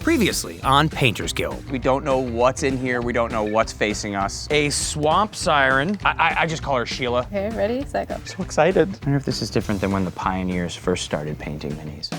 Previously on Painters Guild. We don't know what's in here. We don't know what's facing us. A Swamp Siren. I just call her Sheila. Okay, ready, set, go. So excited. I wonder if this is different than when the pioneers first started painting minis.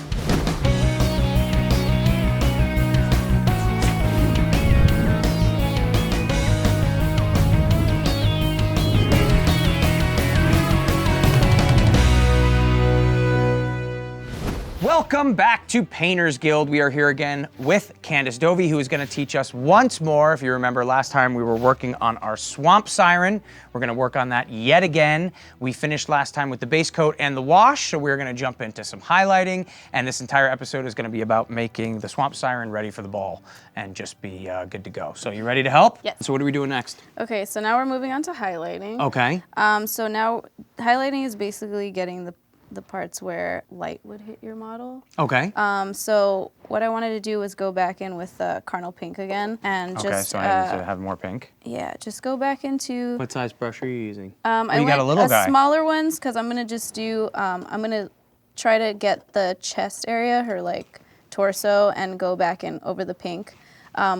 Welcome back to Painters Guild. We are here again with Candace Dovie, who is going to teach us once more. If you remember last time we were working on our Swamp Siren. We're going to work on that yet again. We finished last time with the base coat and the wash, so we're going to jump into some highlighting. And this entire episode is going to be about making the Swamp Siren ready for the ball and just be good to go. So you ready to help? Yes. So what are we doing next? Okay, so now we're moving on to highlighting. Okay. So now highlighting is basically getting the parts where light would hit your model. Okay. So what I wanted to do was go back in with Carnal Pink again and just... Okay, so I need to have more pink. Yeah, just go back into... What size brush are you using? I got a little guy. Smaller ones, because I'm going to just do... I'm going to try to get the chest area, her like torso, and go back in over the pink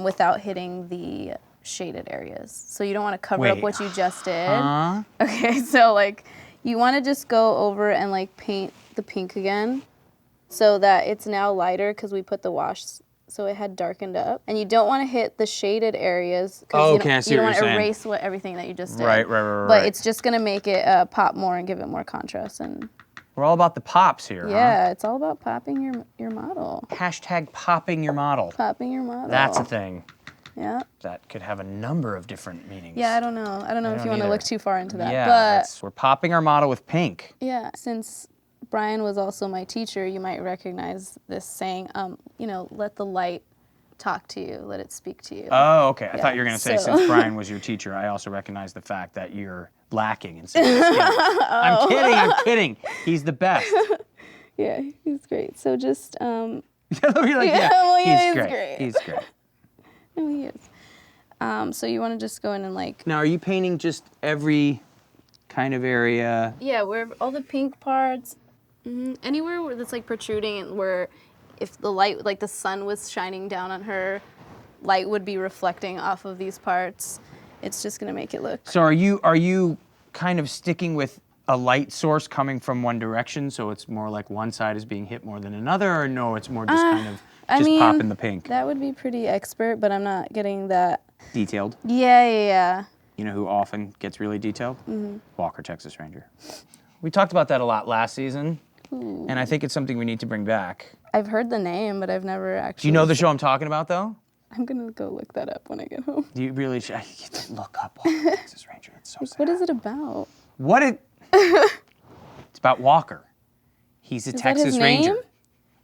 without hitting the shaded areas. So you don't want to cover up what you just did. Okay, so like... You want to just go over and like paint the pink again so that it's now lighter because we put the wash so it had darkened up. And you don't want to hit the shaded areas because you don't want to erase everything that you just did. Right. But it's just going to make it pop more and give it more contrast. And we're all about the pops here, yeah, it's all about popping your model. Hashtag popping your model. Popping your model. That's a thing. Yeah. That could have a number of different meanings. Yeah, I don't know. I don't know if you want to look too far into that. Yeah, but we're popping our model with pink. Yeah, since Brian was also my teacher, you might recognize this saying, let the light talk to you, let it speak to you. Oh, okay. I Yeah, thought you were going to say, so- since Brian was your teacher, I also recognize the fact that you're lacking in some skill. I'm kidding. He's the best. Yeah, he's great. So just... You're like, well, he's great. He's great. No, he is. So you want to just go in and like... Now, are you painting just every kind of area? Yeah, where all the pink parts, anywhere where that's like protruding and where if the light, like the sun was shining down on her, light would be reflecting off of these parts. It's just going to make it look... So are you kind of sticking with a light source coming from one direction, so it's more like one side is being hit more than another, or no, it's more just kind of popping the pink? That would be pretty expert, but I'm not getting that... Detailed? Yeah. You know who often gets really detailed? Walker, Texas Ranger. We talked about that a lot last season, and I think it's something we need to bring back. I've heard the name, but I've never actually... Do you know the show I'm talking about, though? I'm going to go look that up when I get home. You really should. Look up Walker, Texas Ranger. It's so sad. What is it about? It's about Walker. He's a Texas his Ranger. name?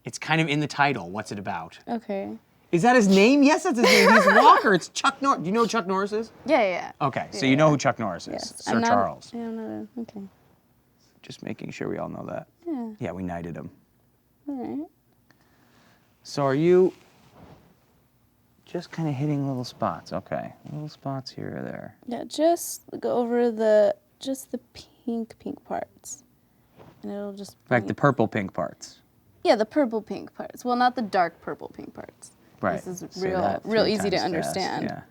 It's kind of in the title. What's it about? Okay. Is that his name? Yes, that's his name. He's Walker. It's Chuck Norris. Do you know who Chuck Norris is? Yeah. Okay, so you know who Chuck Norris is. Yes. Sir Charles. Yeah, I'm not okay. Just making sure we all know that. Yeah. Yeah, we knighted him. All right. So are you just kind of hitting little spots? Okay, little spots here or there. Yeah, just go over the pink parts. And it'll just... Like the purple pink parts. Yeah, the purple pink parts. Well, not the dark purple pink parts. Right. This is So real that easy 3 to times understand. fast,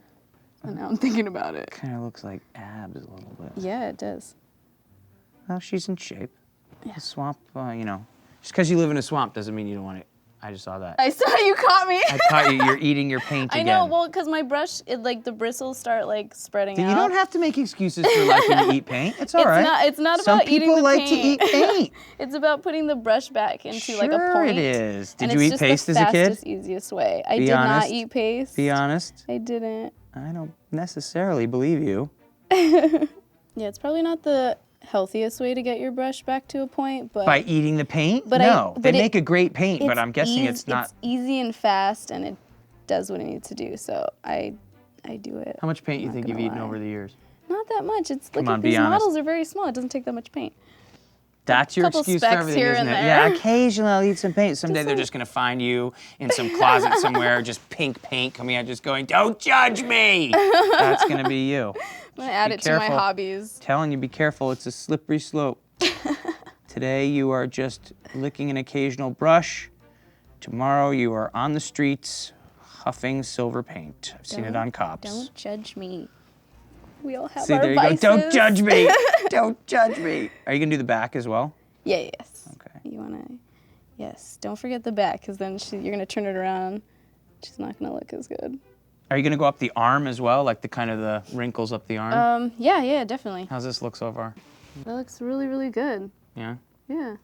yeah. And now I'm thinking about it. Kind of looks like abs a little bit. Yeah, it does. Well, she's in shape. Yeah. The swamp, just because you live in a swamp doesn't mean you don't want it. I just saw that. I saw you caught me. I caught you. You're eating your paint I again. know, well, because my brush, the bristles start like spreading out. You don't have to make excuses for liking to eat paint. It's all right. It's not about eating the Some people like to eat paint. It's about putting the brush back into like a Sure point. it is. Did and you it's eat just paste the as a kid? fastest, easiest way. I Be did honest. not eat paste. Be honest. I didn't. I don't necessarily believe you. Yeah, it's probably not the healthiest way to get your brush back to a point, but... By eating the paint? But no. but they make a great paint, but I'm guessing it's not... It's easy and fast, and it does what it needs to do, so I do it. How much paint you Not think you've gonna eaten lie. over the years? Not that much. It's like on, these be honest. models are very small. It doesn't take that much paint. That's your Couple excuse for specks everything, here isn't and it? there. Yeah, occasionally I'll eat some paint. Someday they're just going to find you in some closet somewhere, just pink paint coming out, just going, "Don't judge me!" That's going to be you. I'm going to add it to my hobbies. Telling you, be careful. It's a slippery slope. Today you are just licking an occasional brush. Tomorrow you are on the streets Huffing silver paint. I've seen it on cops. Don't judge me. We all have See, our there you vices. go. Don't judge me. Don't judge me. Are you gonna do the back as well? Yeah, yes. Okay. You wanna, yes. Don't forget the back, because then you're gonna turn it around. She's not gonna look as good. Are you gonna go up the arm as well, like the kind of the wrinkles up the arm? Yeah, definitely. How's this look so far? That looks really, really good. Yeah. Yeah.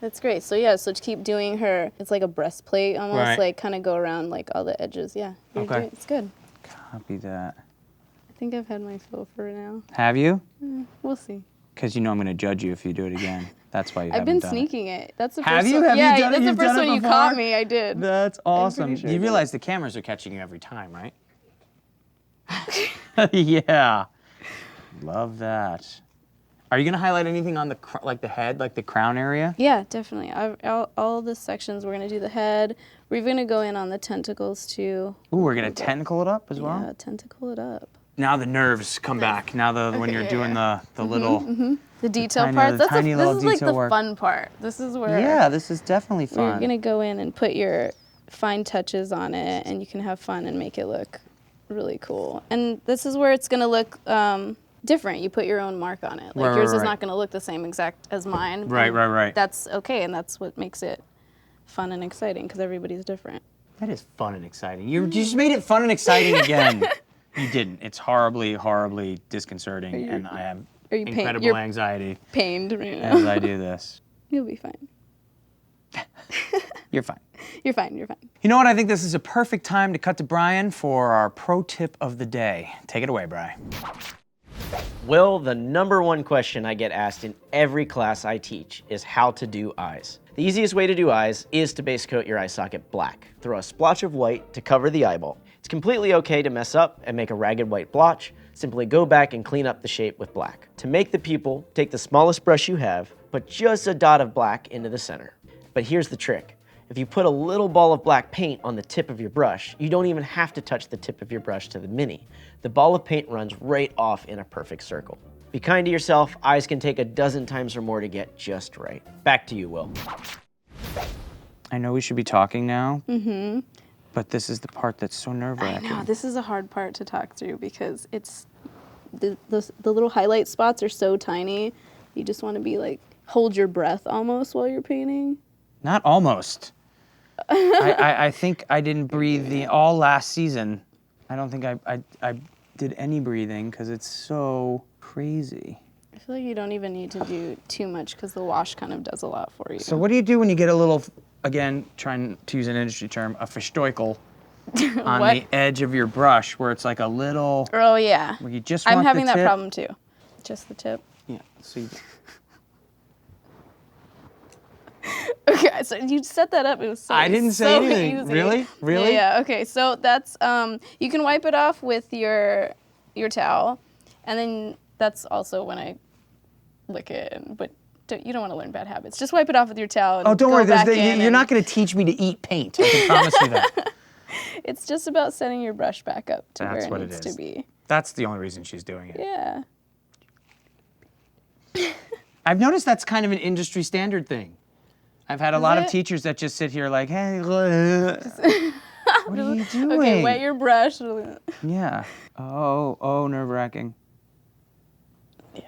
That's great. So yeah, so to keep doing her, it's like a breastplate almost, Right. like kind of go around like all the edges. Yeah. Okay. It's good. Copy that. I think I've had my fill for now. Have you? We'll see. Because you know I'm gonna judge you if you do it again. That's why you I've haven't been done sneaking it. That's the Have first you? one. Have you yeah, done it? that's You've the first done it one you before? caught me. I did. That's awesome. sure I You did. realize the cameras are catching you every time, right? Yeah. Love that. Are you gonna highlight anything on the like the head, like the crown area? Yeah, definitely. All the sections, we're gonna do the head. We're gonna go in on the tentacles too. Ooh, we're gonna tentacle it up as well. Yeah, tentacle it up. Now the nerves come back. Now when you're doing the little. The detail tiny- parts. the This tiny is little like detail the work. fun part. This is where Yeah, this is definitely you're fun. gonna go in and put your fine touches on it, and you can have fun and make it look really cool. And this is where it's gonna look different. You put your own mark on it. Like Right, yours right, is right. not gonna look the same exact as mine. Right, and right. That's okay, and that's what makes it fun and exciting because everybody's different. That is fun and exciting. You just made it fun and exciting again. You didn't. It's horribly, horribly disconcerting, and I have Are you pain- incredible you're anxiety pained right now. as I do this. You'll be fine. You're fine. You're fine. You're fine. You know what? I think this is a perfect time to cut to Brian for our pro tip of the day. Take it away, Brian. Will, the number one question I get asked in every class I teach is how to do eyes. The easiest way to do eyes is to base coat your eye socket black. Throw a splotch of white to cover the eyeball. It's completely okay to mess up and make a ragged white blotch. Simply go back and clean up the shape with black. To make the pupil, take the smallest brush you have, put just a dot of black into the center. But here's the trick. If you put a little ball of black paint on the tip of your brush, you don't even have to touch the tip of your brush to the mini. The ball of paint runs right off in a perfect circle. Be kind to yourself. Eyes can take a dozen times or more to get just right. Back to you, Will. I know we should be talking now, but this is the part that's so nerve-wracking. I know, this is a hard part to talk through because it's the little highlight spots are so tiny. You just want to be like, hold your breath almost while you're painting. Not almost. I think I didn't breathe all last season. I don't think I did any breathing because it's so crazy. I feel like you don't even need to do too much because the wash kind of does a lot for you. So what do you do when you get a little, again, trying to use an industry term, a fistoikel on What? the edge of your brush where it's like a little, Oh yeah, where you just want I'm having the that tip? problem too. Just the tip. Yeah, so you, Okay, so you set that up. It was so I didn't say so anything. easy. Really? Really? Yeah. Okay. So that's you can wipe it off with your towel, and then that's also when I lick it. But you don't want to learn bad habits. Just wipe it off with your towel. And oh, don't go worry. back in You're and- not going to teach me to eat paint. I can promise you that. It's just about setting your brush back up to That's where what it it needs is. to be. That's the only reason she's doing it. Yeah. I've noticed that's kind of an industry standard thing. I've had a lot of it? teachers that just sit here like, hey, what are you doing? Okay, wet your brush. Yeah. Oh, nerve-wracking. Yeah,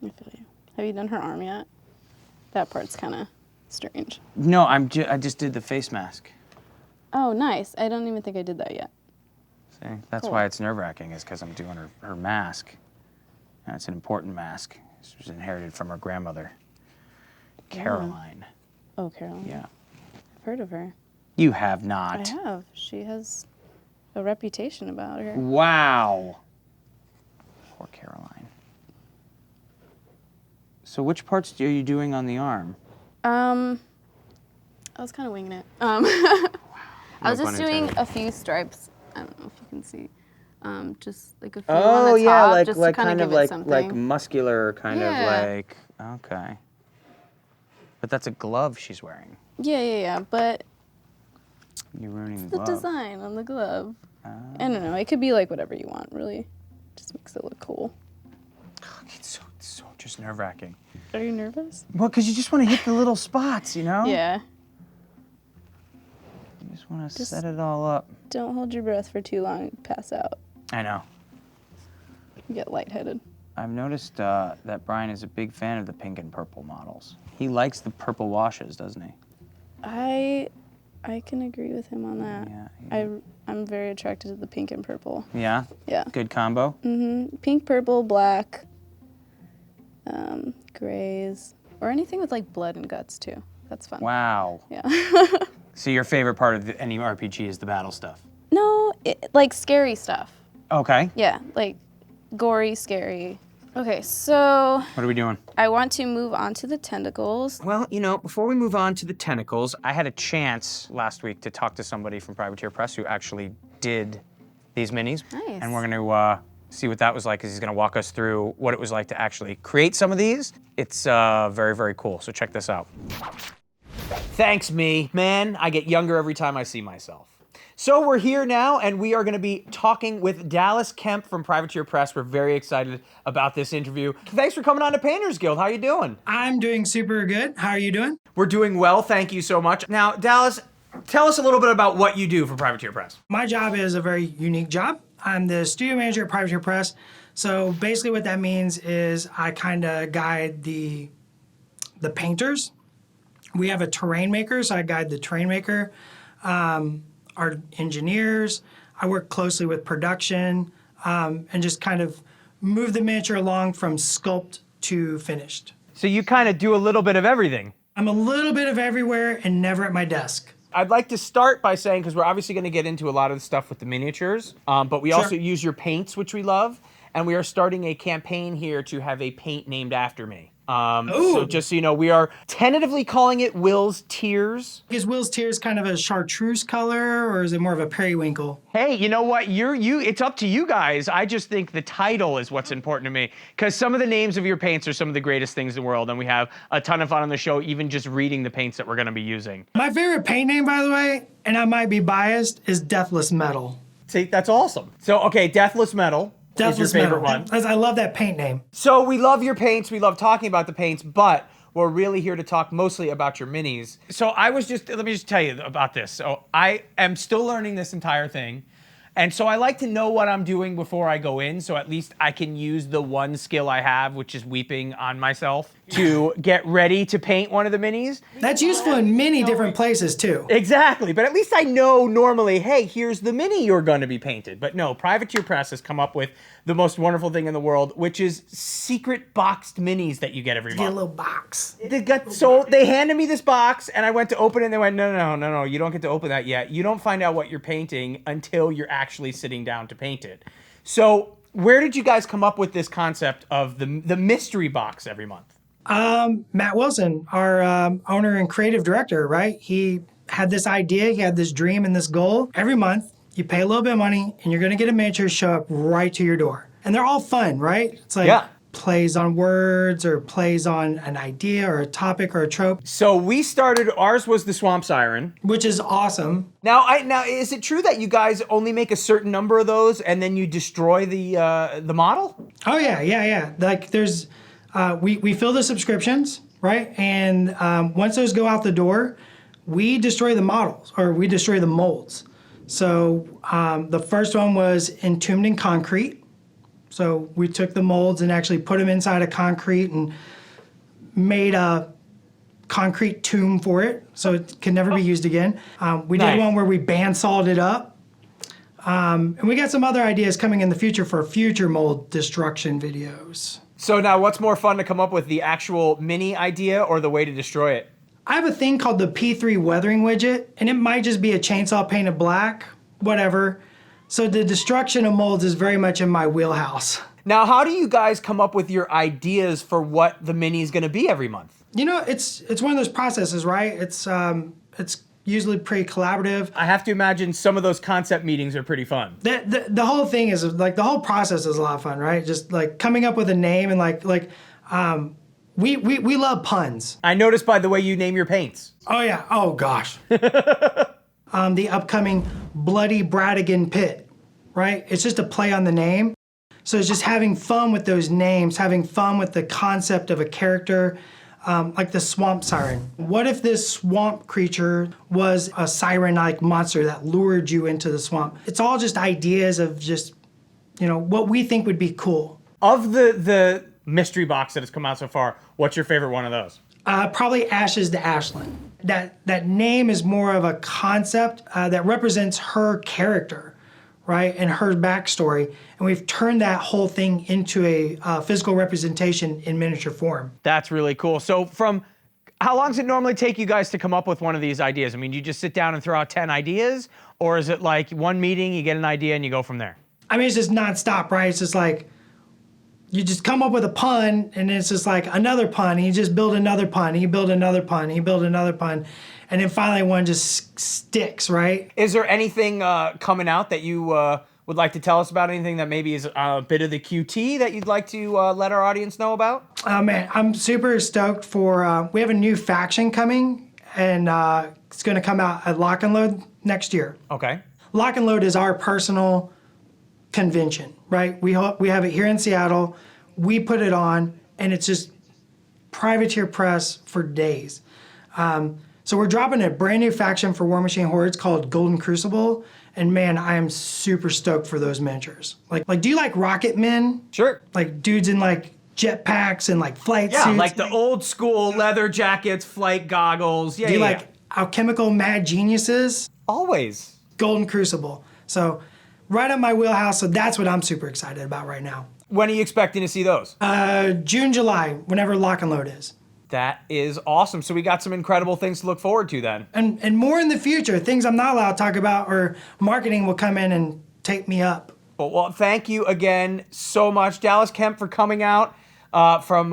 I feel you. Have you done her arm yet? That part's kind of strange. No, I just did the face mask. Oh, nice. I don't even think I did that yet. See, that's Cool. why it's nerve-wracking, is because I'm doing her mask. And it's an important mask. It was inherited from her grandmother, Caroline. Oh, Caroline. Yeah. I've heard of her. You have not. I have. She has a reputation about her. Wow. Poor Caroline. So which parts are you doing on the arm? I was kind of winging it. I was No just pun doing intended. a few stripes. I don't know if you can see. Just like a few on the top, just to kind of give it something. like muscular kind Yeah. of like, okay. But that's a glove she's wearing. Yeah. But You're ruining the the glove. design on the glove. I don't know. It could be like whatever you want, really. Just makes it look cool. It's so just nerve-wracking. Are you nervous? Well, because you just want to hit the little spots, you know? Yeah. just want to set it all up. Don't hold your breath for too long, pass out. I know. You get lightheaded. I've noticed that Brian is a big fan of the pink and purple models. He likes the purple washes, doesn't he? I can agree with him on that. Yeah. I'm very attracted to the pink and purple. Yeah? Yeah. Good combo? Mm-hmm. Pink, purple, black, grays, or anything with like blood and guts too. That's fun. Wow. Yeah. So your favorite part of any RPG is the battle stuff? No, like scary stuff. Okay. Yeah, like gory, scary. Okay, so What are we doing? I want to move on to the tentacles. Well, you know, before we move on to the tentacles, I had a chance last week to talk to somebody from Privateer Press who actually did these minis. Nice. And we're going to see what that was like, because he's going to walk us through what it was like to actually create some of these. It's very, very cool. So check this out. Thanks, me. Man, I get younger every time I see myself. So we're here now, and we are going to be talking with Dallas Kemp from Privateer Press. We're very excited about this interview. Thanks for coming on to Painters Guild. How you doing? I'm doing super good. How are you doing? We're doing well, thank you so much. Now, Dallas, tell us a little bit about what you do for Privateer Press. My job is a very unique job. I'm the studio manager at Privateer Press. So basically what that means is I kind of guide the painters. We have a terrain maker, so I guide the terrain maker. Our engineers. I work closely with production and just kind of move the miniature along from sculpt to finished. So you kind of do a little bit of everything. I'm a little bit of everywhere and never at my desk. I'd like to start by saying, because we're obviously going to get into a lot of the stuff with the miniatures, but we also use your paints, which we love, and we are starting a campaign here to have a paint named after me. So just so you know, we are tentatively calling it Will's Tears. Is Will's Tears kind of a chartreuse color, or is it more of a periwinkle? Hey, you know what? It's up to you guys. I just think the title is what's important to me, because some of the names of your paints are some of the greatest things in the world, and we have a ton of fun on the show, even just reading the paints that we're going to be using. My favorite paint name, by the way, and I might be biased, is Deathless Metal. See, that's awesome. So, okay, Deathless Metal. Is your favorite one. I love that paint name. So we love your paints, we love talking about the paints, but we're really here to talk mostly about your minis. So let me just tell you about this. So I am still learning this entire thing. And so I like to know what I'm doing before I go in, so at least I can use the one skill I have, which is weeping on myself, to get ready to paint one of the minis. That's useful in many different places too. Exactly, but at least I know normally, hey, here's the mini you're gonna be painted. But no, Privateer Press has come up with the most wonderful thing in the world, which is secret boxed minis that you get every Get a month. little box. They handed me this box, and I went to open it, and they went, no, you don't get to open that yet. You don't find out what you're painting until you're actually sitting down to paint it. So where did you guys come up with this concept of the mystery box every month? Matt Wilson, our owner and creative director, right? He had this idea, he had this dream and this goal. Every month, you pay a little bit of money, and you're going to get a miniature show up right to your door. And they're all fun, right? It's like plays on words or plays on an idea or a topic or a trope. So we started, ours was the Swamp Siren. Which is awesome. Now, is it true that you guys only make a certain number of those and then you destroy the model? Oh, yeah. Like there's, we fill the subscriptions, right? And once those go out the door, we destroy the models or we destroy the molds. So the first one was entombed in concrete. So we took the molds and actually put them inside of concrete and made a concrete tomb for it, so it can never be used again. We did one where we bandsawed it up. And we got some other ideas coming in the future for future mold destruction videos. So now what's more fun to come up with, the actual mini idea or the way to destroy it? I have a thing called the P3 weathering widget, and it might just be a chainsaw painted black, whatever. So the destruction of molds is very much in my wheelhouse. Now, how do you guys come up with your ideas for what the mini is going to be every month? You know, it's one of those processes, right? It's usually pretty collaborative. I have to imagine some of those concept meetings are pretty fun. The whole thing is like the whole process is a lot of fun, right? Just like coming up with a name and we love puns. I noticed by the way you name your paints. Oh yeah. Oh gosh. The upcoming Bloody Bradigan Pit, right? It's just a play on the name. So it's just having fun with those names, having fun with the concept of a character. like the Swamp Siren. What if this swamp creature was a siren-like monster that lured you into the swamp? It's all just ideas of just, what we think would be cool. Of the mystery box that has come out so far, what's your favorite one of those? Probably Ashes to Ashland. That name is more of a concept that represents her character, right, and her backstory. And we've turned that whole thing into a physical representation in miniature form. That's really cool. So how long does it normally take you guys to come up with one of these ideas? I mean, you just sit down and throw out 10 ideas? Or is it like one meeting, you get an idea, and you go from there? I mean, it's just nonstop, right? It's just like, you just come up with a pun, and it's just like another pun, and you just build another pun, and you build another pun, and you build another pun, and then finally one just sticks, right? Is there anything coming out that you would like to tell us about? Anything that maybe is a bit of the QT that you'd like to let our audience know about? Man, I'm super stoked for, we have a new faction coming, and it's going to come out at Lock and Load next year. Okay. Lock and Load is our personal convention, right? We have it here in Seattle. We put it on, and it's just privateer press for days. So we're dropping a brand new faction for War Machine Hordes called Golden Crucible, and man, I am super stoked for those miniatures. Like, do you like rocket men? Sure. Like dudes in like jetpacks and like flight suits? Yeah, like the old school leather jackets, flight goggles. Yeah, Do you like alchemical mad geniuses? Always. Golden Crucible. So right up my wheelhouse, so that's what I'm super excited about right now. When are you expecting to see those? June, July, whenever Lock and Load is. That is awesome. So we got some incredible things to look forward to then. And more in the future, things I'm not allowed to talk about, or marketing will come in and take me up. Well, thank you again so much, Dallas Kemp, for coming out from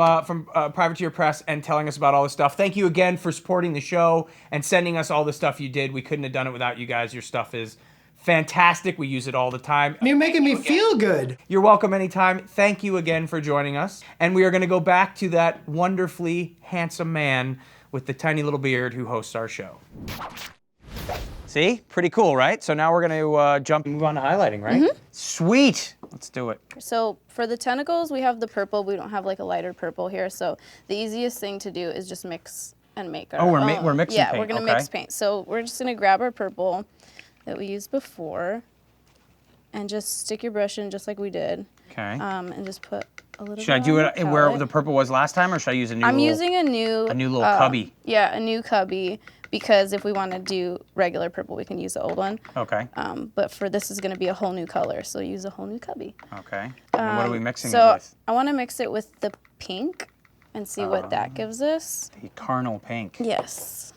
Privateer Press and telling us about all this stuff. Thank you again for supporting the show and sending us all the stuff you did. We couldn't have done it without you guys. Your stuff is fantastic. We use it all the time. You're making me feel good. You're welcome anytime. Thank you again for joining us. And we are going to go back to that wonderfully handsome man with the tiny little beard who hosts our show. See? Pretty cool, right? So now we're going to move on to highlighting, right? Mm-hmm. Sweet. Let's do it. So for the tentacles, we have the purple. We don't have like a lighter purple here. So the easiest thing to do is just mix and make our we're mixing paint. paint. We're going to mix paint. So we're just going to grab our purple that we used before and just stick your brush in just like we did. Okay. And just put a little Should I do it where the purple was last time, or should I use a new I'm using a new little cubby? Yeah, a new cubby, because if we want to do regular purple, we can use the old one. Okay. But for this is going to be a whole new color, so use a whole new cubby. Okay. And what are we mixing it So with? I want to mix it with the pink and see what that gives us. The carnal pink. Yes.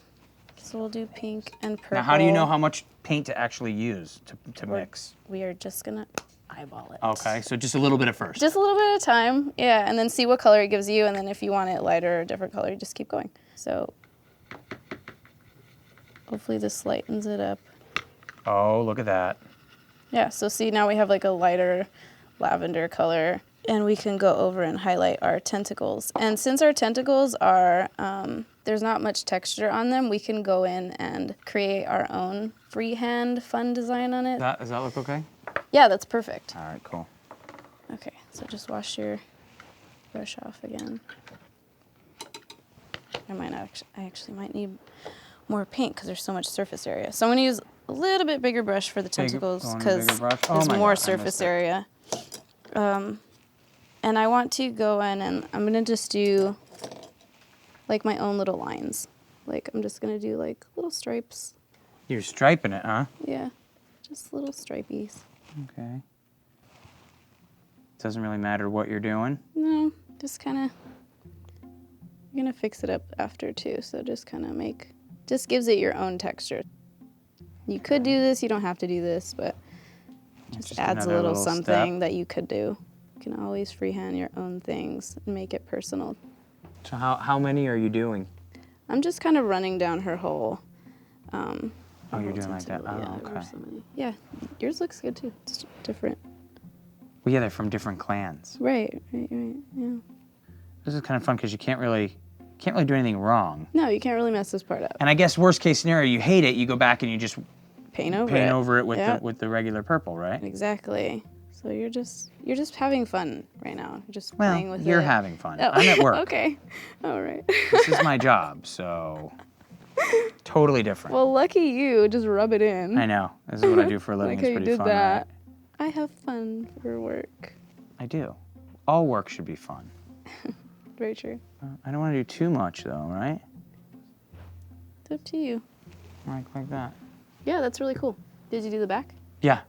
So we'll do pink and purple. Now, how do you know how much paint to actually use to mix? We are just going to eyeball it. Okay, so just a little bit at first. Just a little bit at a time, yeah, and then see what color it gives you, and then if you want it lighter or a different color, just keep going. So hopefully this lightens it up. Oh, look at that. Yeah, so see, now we have like a lighter lavender color, and we can go over and highlight our tentacles. And since our tentacles are, there's not much texture on them, we can go in and create our own freehand fun design on it. Does that look okay? Yeah, that's perfect. All right, cool. Okay, so just wash your brush off again. I actually might need more paint because there's so much surface area. So I'm gonna use a little bit bigger brush for the tentacles because there's more surface area. And I want to go in and I'm gonna just do like my own little lines. Like I'm just gonna do like little stripes. You're striping it, huh? Yeah, just little stripies. Okay. Doesn't really matter what you're doing. No, just kind of, you're gonna fix it up after too, so just kind of just gives it your own texture. You could do this, you don't have to do this, but just adds a little something that you could do. You can always freehand your own things and make it personal. So how many are you doing? I'm just kind of running down her whole. Oh, you're doing like that? Yeah, Oh, okay. Yeah, yours looks good too. It's different. Well, yeah, they're from different clans. Right, yeah. This is kind of fun because you can't really do anything wrong. No, you can't really mess this part up. And I guess worst case scenario, you hate it, you go back and you just Paint over it with the regular purple, right? Exactly. So you're just having fun right now. You're just playing with you're it. having fun. Oh. I'm at work. Okay. All right. This is my job, so totally different. Well, lucky you. Just rub it in. I know. This is what I do for a living. Like how It's you pretty did fun, that. right? I have fun for work. I do. All work should be fun. Very true. I don't want to do too much, though, right? It's up to you. Like that. Yeah, that's really cool. Did you do the back? Yeah.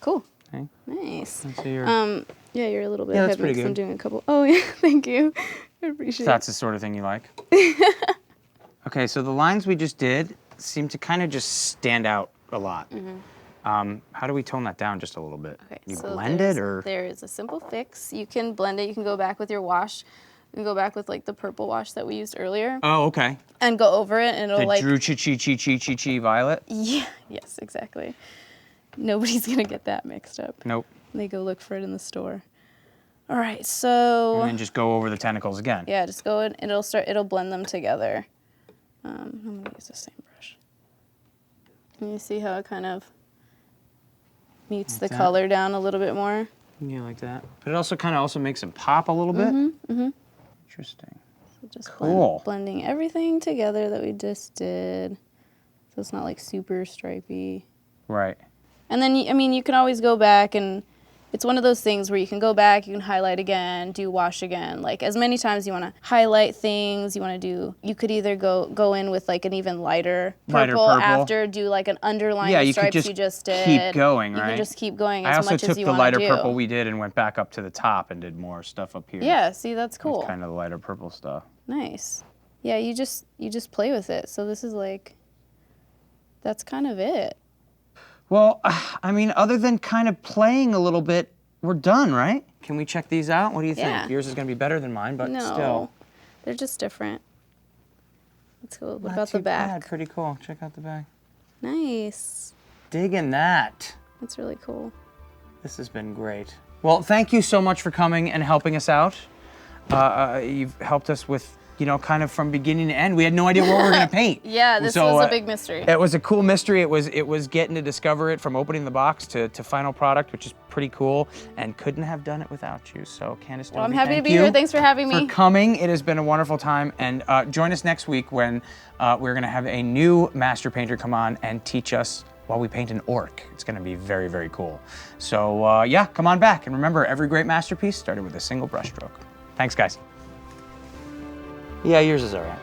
Cool. Okay. Nice. Let's see your... Yeah, you're a little bit Yeah, that's heavy pretty because I'm good. doing a couple. Oh yeah, thank you. I appreciate it. That's the sort of thing you like. Okay, so the lines we just did seem to kind of just stand out a lot. How do we tone that down just a little bit? Okay, You so blend it, or? there is a simple fix. You can blend it. You can go back with your wash. You can go back with like the purple wash that we used earlier Oh, okay. and go over it, and it'll The like. Drew Chi Violet? Yeah. Yes, exactly. Nobody's gonna get that mixed up. Nope. They go look for it in the store. All right, so And then just go over the tentacles again. yeah, just go in. And it'll blend them together. I'm gonna use the same brush. And you see how it kind of mutes the that. color down a little bit more. Yeah, like that. But it also kind of also makes them pop a little bit. Interesting. So just Cool. blending everything together that we just did, so it's not like super stripy. Right. And then I mean, you can always go back, and it's one of those things where you can go back, you can highlight again, do wash again, like as many times you want to highlight things. You want to do. You could either go in with like an even lighter purple, after, do like an underline Yeah, the you could stripes just you just did. keep going, You right? can just keep going I as also much took as you the want to lighter do. purple we did and went back up to the top and did more stuff up here. Yeah, see, that's cool. Kind of the lighter purple stuff. Nice. Yeah, you just play with it. So this is like, that's kind of it. Well, I mean, other than kind of playing a little bit, we're done, right? Can we check these out? What do you think? Yeah. Yours is going to be better than mine, but No, still. they're just different. Let's go. What Not about too the back? bad. Pretty cool. Check out the back. Nice. Digging that. That's really cool. This has been great. Well, thank you so much for coming and helping us out. You've helped us with, kind of from beginning to end. We had no idea what we were going to paint. Yeah, this So, was a big mystery. It was a cool mystery. It was getting to discover it from opening the box to final product, which is pretty cool, and couldn't have done it without you. So, Candace Dovie, Well, I'm happy to thank be you here. Thanks for having for me. coming. It has been a wonderful time, and join us next week when we're going to have a new master painter come on and teach us while we paint an orc. It's going to be very, very cool. So, yeah, come on back, and remember, every great masterpiece started with a single brushstroke. Thanks, guys. Yeah, yours is all right.